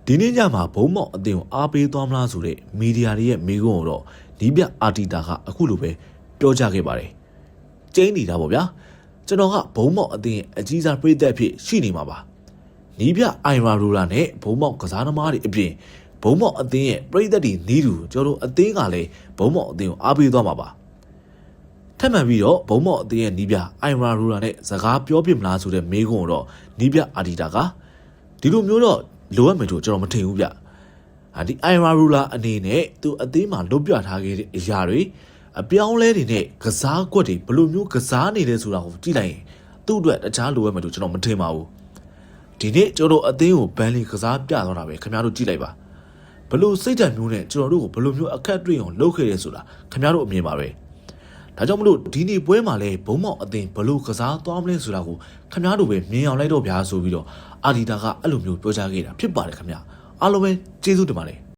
ဒီနေ့ညမှာဘုံမော့အသင်းကိုအားပေးသွားမလားဆိုတဲ့မီဒီယာတွေရဲ့မေးခွန်းကိုတော့နီးပြအာတီတာကအခုလိုပဲပြောကြားခဲ့ပါတယ်။ကျင်းနေတာပေါ့ဗျာ။ကျွန်တော်ကဘုံမော့အသင်းရဲ့အကြီးစားပရိသတ်ဖြစ်ရှိနေမှာပါ။နီးပြအိုင်ရာရူလာနဲ့ဘုံမော့ကစားသမားတွေအပြင်ဘုံမော့အသင်းရဲ့ပရိသတ်တွေနီးတူကျွန်တော်အသင်းကလည်းဘုံမော့အသင်းကိုအားပေးသွားမှာပါ။ထပ်မံပြီးတော့ဘုံမော့အသင်းရဲ့နီးပြအိုင်ရာရူလာနဲ့စကားပြောပြမလားဆိုတဲ့မေးခွန်းကိုတော့နီးပြအာတီတာကဒီလိုမျိုးတော့လိုအပ်မယ်လို့ကျွန်တော်မထင်ဘူးဗျ။ဒီအိုင်ရာရူလာအနေနဲ့သူအသေးမှလွတ်ပြထားခဲ့တဲ့အရာတွေအပြောင်းလဲတွေနဲ့ကစားကွက်တွေဘယ်လိုမျိုးကစားနေလဲဆိုတာကိုကြည့်လိုက်ရင်သူ့အတွက်တခြားလိုအပ်မယ်လို့ကျွန်တော်မထင်ပါဘူး။ဒီနေ့ကျွန်တော်အသေးကိုဘန်လီကစားပြသွားတာပဲခင်ဗျားတို့ကြည့်လိုက်ပါ။ဘယ်လိုစိတ်ဓာတ်မျိုးနဲ့ကျွန်တော်တို့ကိုဘယ်လိုမျိုးအခက်တွေ့အောင်လုပ်ခဲ့ရဲဆိုတာခင်ဗျားတို့အမြင်ပါပဲ။ဒါကြောင့်မလို့ဒီနေ့ပွဲမှာလဲဘုံမောက်အသင်းဘယ်လိုကစားသွားမလဲဆိုတာကိုခင်ဗျားတို့ပဲမြင်အောင်လိုက်တော့ဗျာဆိုပြီးတော့အာဒီတာကအဲ့လိုမျိုးပြောကြားခဲ့တာဖြစ်ပါတယ်ခင်ဗျာအားလုံးပဲကျေးဇူးတင်ပါတယ်